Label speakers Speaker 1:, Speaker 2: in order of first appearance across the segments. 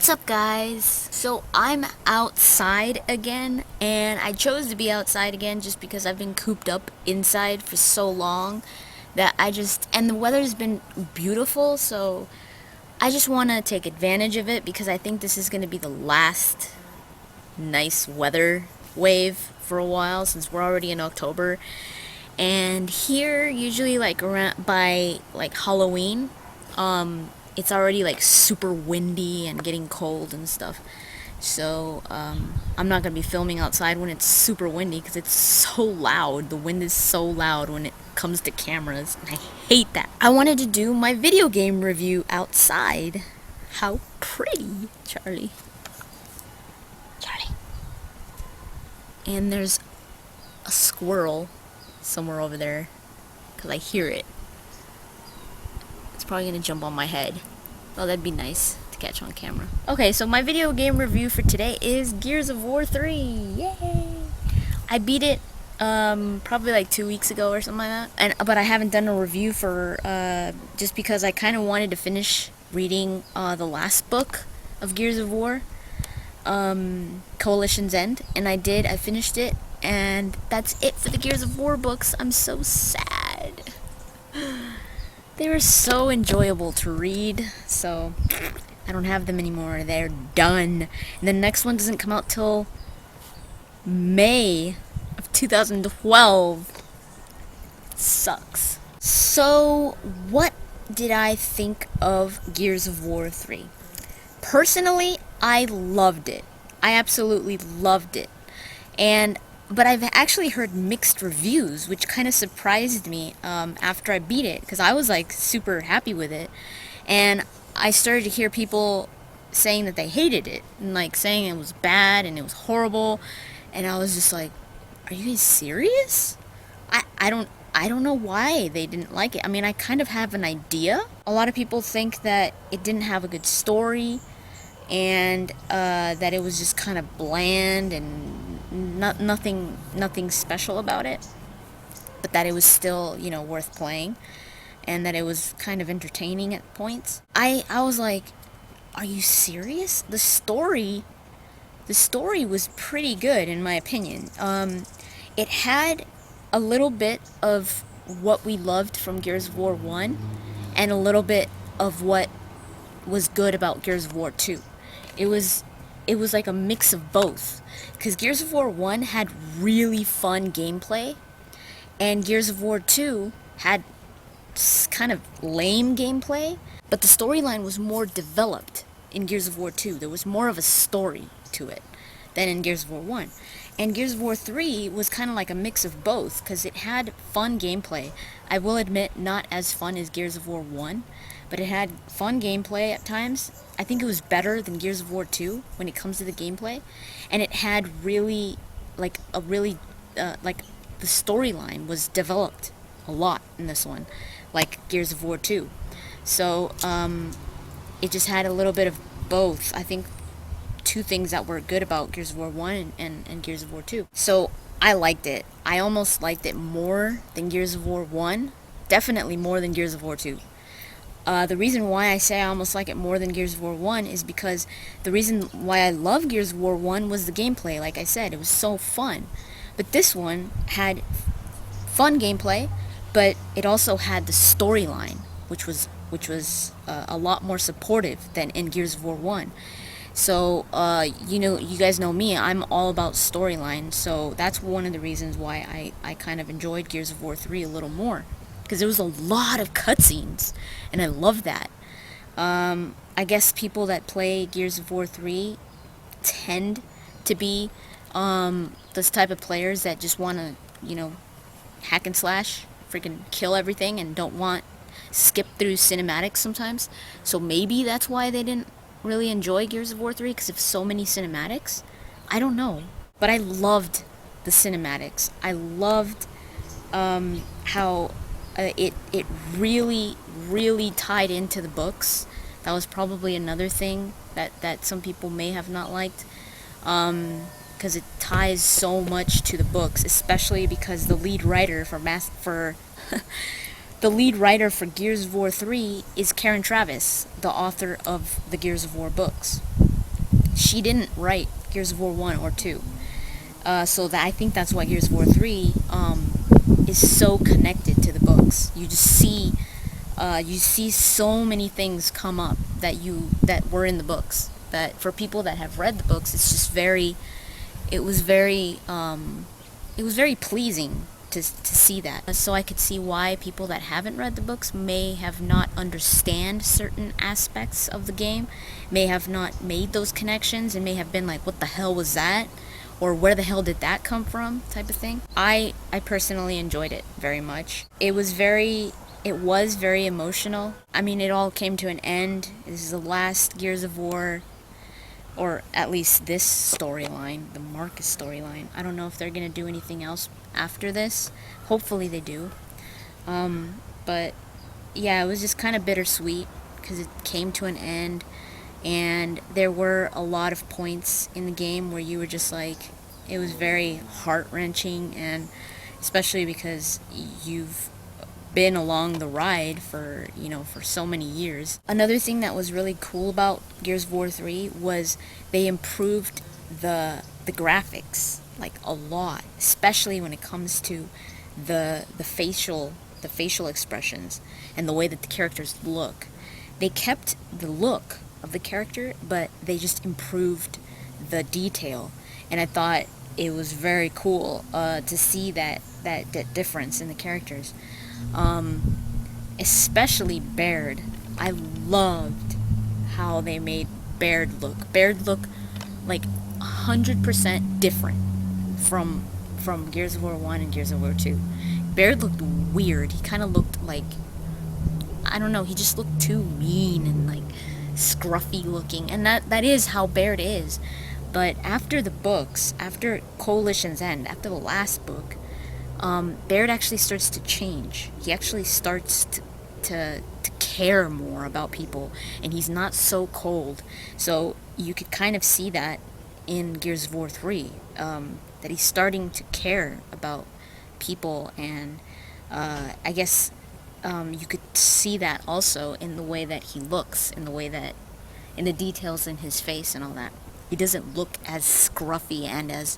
Speaker 1: What's up, guys? So I'm outside again, and I chose to be outside again just because I've been cooped up inside for so long that and the weather's been beautiful, so I just want to take advantage of it because I think this is going to be the last nice weather wave for a while since we're already in October. And here, usually like around by like Halloween, it's already like super windy and getting cold and stuff. So I'm not gonna be filming outside when it's super windy because it's so loud. The wind is so loud when it comes to cameras, and I hate that. I wanted to do my video game review outside. How pretty, Charlie. Charlie. And there's a squirrel somewhere over there because I hear it. It's probably gonna jump on my head. Well, that'd be nice to catch on camera. Okay, so my video game review for today is Gears of War 3. Yay! I beat it probably like 2 weeks ago or something like that. But I haven't done a review for just because I kind of wanted to finish reading the last book of Gears of War, Coalition's End, and I did. I finished it, and that's it for the Gears of War books. I'm so sad. They were so enjoyable to read, so I don't have them anymore. They're done. And the next one doesn't come out till May of 2012. Sucks. So, what did I think of Gears of War 3? Personally, I loved it. I absolutely loved it. But I've actually heard mixed reviews, which kind of surprised me after I beat it, because I was like super happy with it, and I started to hear people saying that they hated it and like saying it was bad and it was horrible, and I was just like, are you guys serious? I don't know why they didn't like it. I mean, I kind of have an idea. A lot of people think that it didn't have a good story, and that it was just kind of bland and nothing special about it, but that it was still, worth playing, and that it was kind of entertaining at points. I was like, are you serious? The story was pretty good in my opinion. It had a little bit of what we loved from Gears of War 1 and a little bit of what was good about Gears of War 2. It was like a mix of both, because Gears of War 1 had really fun gameplay, and Gears of War 2 had kind of lame gameplay, but the storyline was more developed in Gears of War 2. There was more of a story to it than in Gears of War 1. And Gears of War 3 was kind of like a mix of both, because it had fun gameplay. I will admit, not as fun as Gears of War 1, but it had fun gameplay at times. I think it was better than Gears of War 2 when it comes to the gameplay. And it had really, the storyline was developed a lot in this one, like Gears of War 2. So, it just had a little bit of both. I think two things that were good about Gears of War 1 and Gears of War 2. So, I liked it. I almost liked it more than Gears of War 1. Definitely more than Gears of War 2. The reason why I say I almost like it more than Gears of War 1 is because the reason why I love Gears of War 1 was the gameplay. Like I said, it was so fun. But this one had fun gameplay, but it also had the storyline, which was a lot more supportive than in Gears of War 1. So, you guys know me, I'm all about storyline, so that's one of the reasons why I kind of enjoyed Gears of War 3 a little more. Because there was a lot of cutscenes, and I love that. I guess people that play Gears of War 3 tend to be this type of players that just want to, hack and slash, freaking kill everything, and don't want skip through cinematics sometimes. So maybe that's why they didn't really enjoy Gears of War 3, because of so many cinematics. I don't know. But I loved the cinematics. I loved how it really tied into the books. That was probably another thing that some people may have not liked, because it ties so much to the books, especially because the lead writer for The lead writer for Gears of War 3 is Karen Traviss, the author of the Gears of War books. she didn't write Gears of War 1 or 2. So that I think that's why Gears of War 3 is so connected to the books. You see so many things come up that were in the books. That for people that have read the books, it's just very, it was very, it was very pleasing to see that. So I could see why people that haven't read the books may have not understand certain aspects of the game, may have not made those connections, and may have been like, what the hell was that? Or where the hell did that come from, type of thing. I personally enjoyed it very much. It was very emotional. I mean, it all came to an end. This is the last Gears of War, or at least this storyline, the Marcus storyline. I don't know if they're gonna do anything else after this. Hopefully they do. But yeah, it was just kind of bittersweet because it came to an end, and there were a lot of points in the game where you were just like, it was very heart-wrenching, and especially because you've been along the ride for so many years. Another thing that was really cool about Gears of War 3 was they improved the graphics like a lot, especially when it comes to the facial expressions and the way that the characters look. They kept the look of the character, but they just improved the detail, and I thought it was very cool to see that difference in the characters. Especially Baird. I loved how they made Baird look. Baird look like 100% different from Gears of War 1 and Gears of War 2. Baird looked weird. He kind of looked like, I don't know, he just looked too mean and like scruffy looking, and that is how Baird is. But after the books, after Coalition's End, after the last book, Baird actually starts to change. He actually starts to care more about people, and he's not so cold. So you could kind of see that in Gears of War 3, that he's starting to care about people, and I guess you could see that also in the way that he looks, in the details in his face and all that. He doesn't look as scruffy and as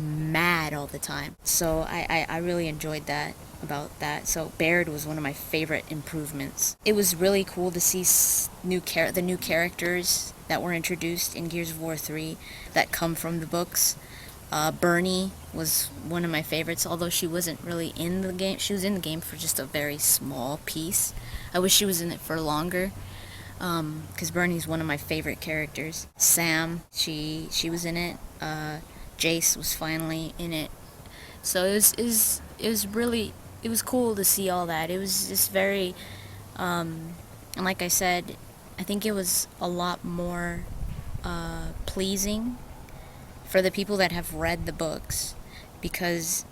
Speaker 1: mad all the time. So I really enjoyed that about that. So Baird was one of my favorite improvements. It was really cool to see the new characters that were introduced in Gears of War 3 that come from the books. Bernie was one of my favorites, although she wasn't really in the game. She was in the game for just a very small piece. I wish she was in it for longer. Because Bernie's one of my favorite characters. Sam, she was in it. Jace was finally in it. So it was cool to see all that. It was just very, and like I said, I think it was a lot more pleasing for the people that have read the books, because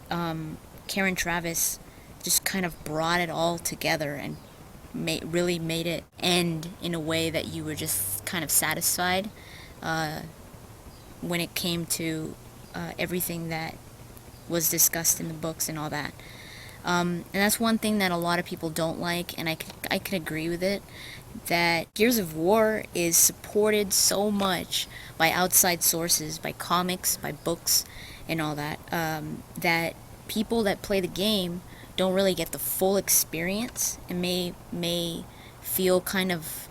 Speaker 1: Karen Travis just kind of brought it all together and really made it end in a way that you were just kind of satisfied when it came to everything that was discussed in the books and all that. And that's one thing that a lot of people don't like, and I can agree with it, that Gears of War is supported so much by outside sources, by comics, by books, and all that, that people that play the game don't really get the full experience, and may feel kind of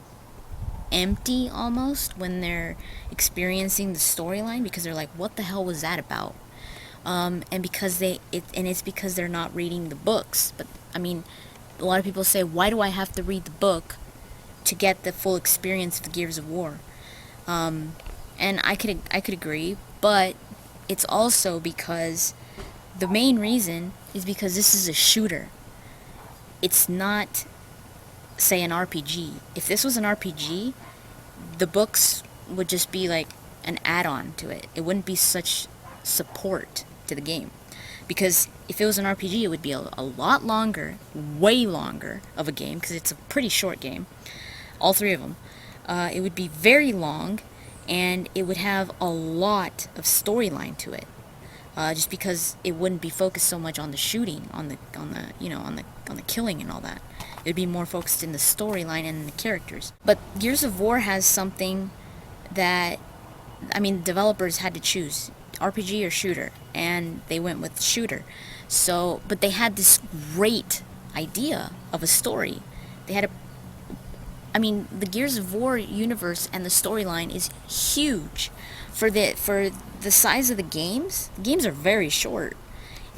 Speaker 1: empty almost when they're experiencing the storyline, because they're like, what the hell was that about? And it's because they're not reading the books. But I mean, a lot of people say, why do I have to read the book to get the full experience of the Gears of War? And I could agree, but it's also because the main reason is because this is a shooter. It's not, say, an RPG. If this was an RPG, the books would just be like an add-on to it. It wouldn't be such support to the game. Because if it was an RPG, it would be a lot longer, way longer of a game, because it's a pretty short game, all three of them. It would be very long, and it would have a lot of storyline to it. Just because it wouldn't be focused so much on the shooting, on the killing and all that. It would be more focused in the storyline and the characters. But Gears of War has something that I mean, developers had to choose RPG or shooter, and they went with shooter. So, but they had this great idea of a story. They had a, I mean, the Gears of War universe and the storyline is huge. For the size of the games, the games are very short.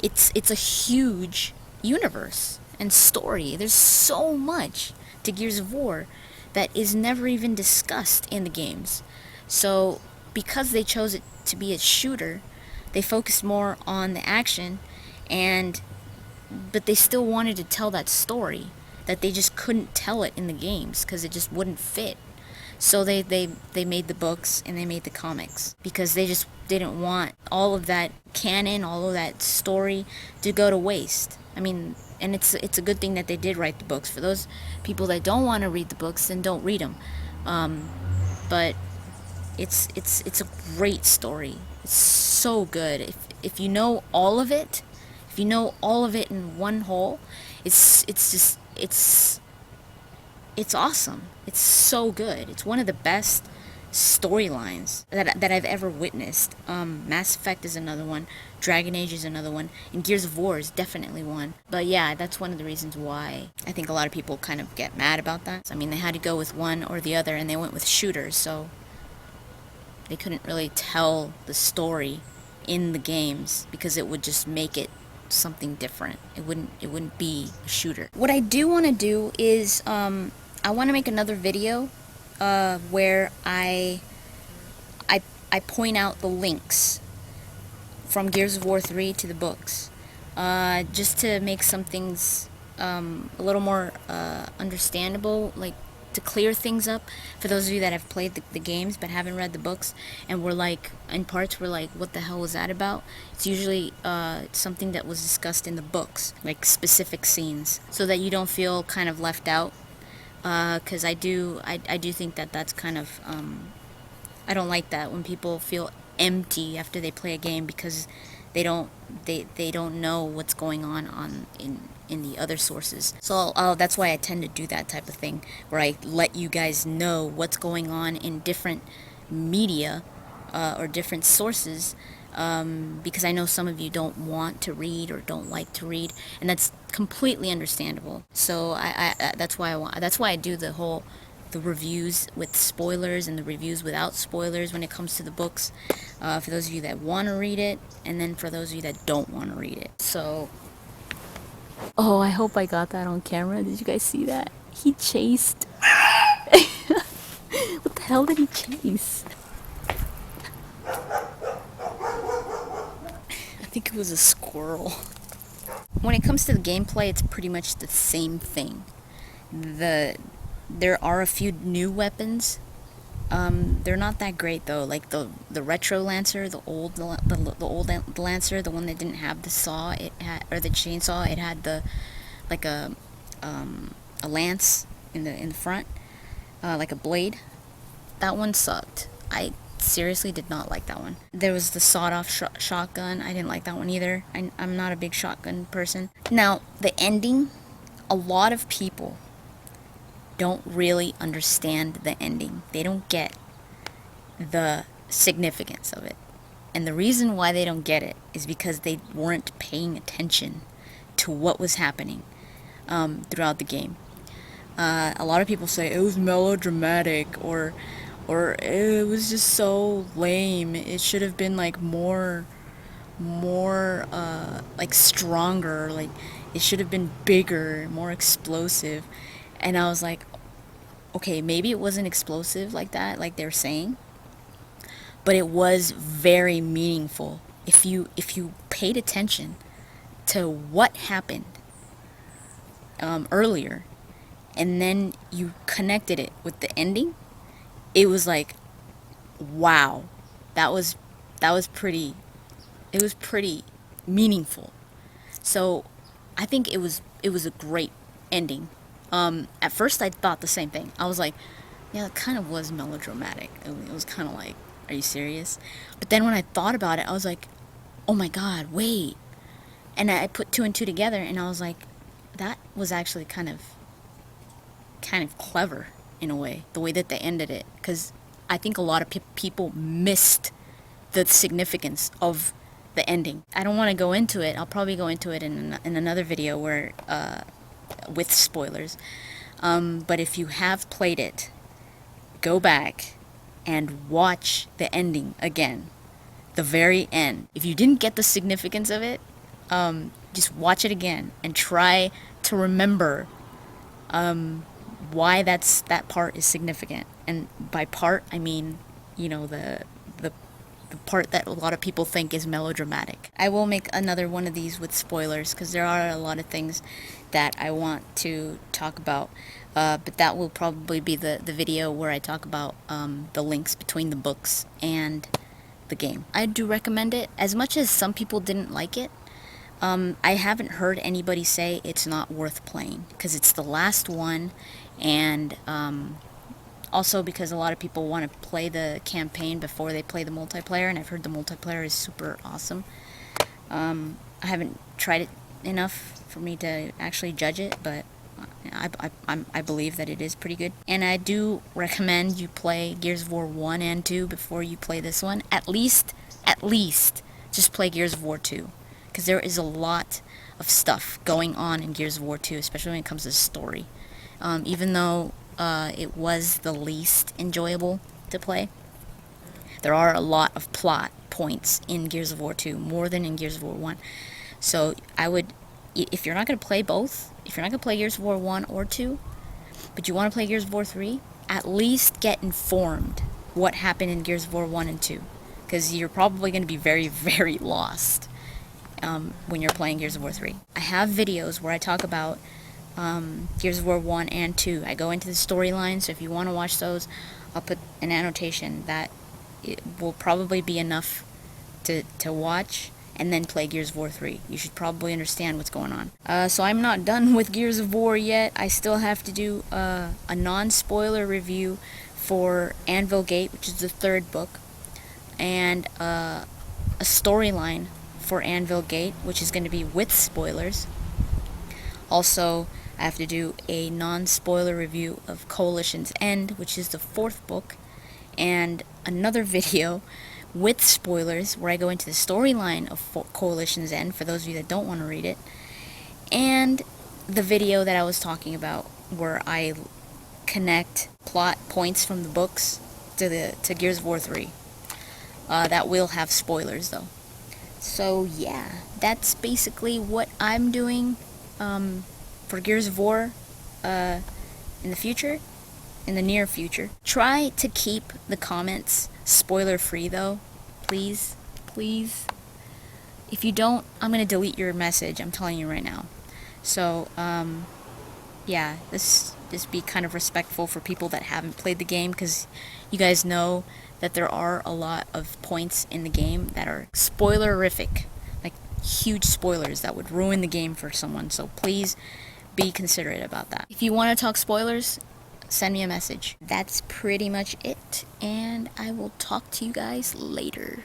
Speaker 1: It's a huge universe and story. There's so much to Gears of War that is never even discussed in the games. So, because they chose it to be a shooter, they focused more on the action, and but they still wanted to tell that story that they just couldn't tell it in the games because it just wouldn't fit. So they made the books and they made the comics because they just didn't want all of that canon, all of that story to go to waste. I mean, and it's a good thing that they did write the books. For those people that don't want to read the books, then don't read them. But it's a great story. It's so good. If you know all of it, if you know all of it in one whole, it's just it's awesome. It's so good. It's one of the best storylines that I've ever witnessed. Mass Effect is another one. Dragon Age is another one. And Gears of War is definitely one. But yeah, that's one of the reasons why I think a lot of people kind of get mad about that. I mean, they had to go with one or the other, and they went with shooters, so they couldn't really tell the story in the games because it would just make it something different. It wouldn't be a shooter. What I do want to do is I want to make another video where I point out the links from Gears of War 3 to the books, just to make some things a little more understandable, like to clear things up for those of you that have played the games but haven't read the books and were like, in parts were like, what the hell was that about? It's usually something that was discussed in the books, like specific scenes, so that you don't feel kind of left out. Because I do think that that's kind of, I don't like that when people feel empty after they play a game because they don't know what's going on in the other sources. So that's why I tend to do that type of thing, where I let you guys know what's going on in different media or different sources, because I know some of you don't want to read or don't like to read, and that's completely understandable. So that's why I do the reviews with spoilers and the reviews without spoilers when it comes to the books, for those of you that want to read it, and then for those of you that don't want to read it. So, oh, I hope I got that on camera. Did you guys see that? He chased. What the hell did he chase? I think it was a squirrel. When it comes to the gameplay, it's pretty much the same thing. There are a few new weapons. They're not that great though. Like the retro lancer, the old lancer, the one that didn't have the saw, it had, or the chainsaw. It had the like a lance in the front, like a blade. That one sucked. I seriously did not like that one. There was the sawed-off shotgun. I didn't like that one either. I'm not a big shotgun person. Now, the ending, a lot of people don't really understand the ending. They don't get the significance of it. And the reason why they don't get it is because they weren't paying attention to what was happening throughout the game. A lot of people say it was melodramatic, or it was just so lame. It should have been like more like stronger, like it should have been bigger, more explosive. And I was like, okay, maybe it wasn't explosive like that, like they're saying, but it was very meaningful. If you paid attention to what happened earlier, and then you connected it with the ending, it was like, wow, that was pretty meaningful. So I think it was a great ending. At first I thought the same thing. I was like, yeah, it kind of was melodramatic. It was kind of like, are you serious? But then when I thought about it, I was like, oh my god, wait. And I put two and two together, and I was like, that was actually kind of clever in a way, the way that they ended it. Because I think a lot of people missed the significance of the ending. I don't want to go into it. I'll probably go into it in another video where with spoilers. But if you have played it, go back and watch the ending again, the very end. If you didn't get the significance of it, just watch it again and try to remember why that part is significant. And by part, I mean, you know, the part that a lot of people think is melodramatic. I will make another one of these with spoilers because there are a lot of things that I want to talk about. But that will probably be the video where I talk about the links between the books and the game. I do recommend it. As much as some people didn't like it, I haven't heard anybody say it's not worth playing because it's the last one, and also because a lot of people want to play the campaign before they play the multiplayer, and I've heard the multiplayer is super awesome. I haven't tried it enough for me to actually judge it, but I believe that it is pretty good. And I do recommend you play Gears of War 1 and 2 before you play this one. At least, just play Gears of War 2. Because there is a lot of stuff going on in Gears of War 2, especially when it comes to story. Even though it was the least enjoyable to play, there are a lot of plot points in Gears of War 2, more than in Gears of War 1. So I would, if you're not going to play both, if you're not going to play Gears of War 1 or 2, but you want to play Gears of War 3, at least get informed what happened in Gears of War 1 and 2. Because you're probably going to be very, very lost when you're playing Gears of War 3. I have videos where I talk about Gears of War 1 and 2. I go into the storyline, so if you want to watch those, I'll put an annotation that it will probably be enough to watch and then play Gears of War 3. You should probably understand what's going on. So I'm not done with Gears of War yet. I still have to do a non-spoiler review for Anvil Gate, which is the third book, and a storyline for Anvil Gate, which is going to be with spoilers. Also, I have to do a non-spoiler review of Coalition's End, which is the fourth book, and another video with spoilers where I go into the storyline of Coalition's End, for those of you that don't want to read it, and the video that I was talking about where I connect plot points from the books to Gears of War 3. That will have spoilers though. So yeah, that's basically what I'm doing for Gears of War in the future, in the near future. Try to keep the comments spoiler free though, please. If you don't, I'm gonna delete your message, I'm telling you right now. So yeah, just be kind of respectful for people that haven't played the game, because you guys know that there are a lot of points in the game that are spoilerific, like huge spoilers that would ruin the game for someone, so please be considerate about that. If you want to talk spoilers, send me a message. That's pretty much it, and I will talk to you guys later.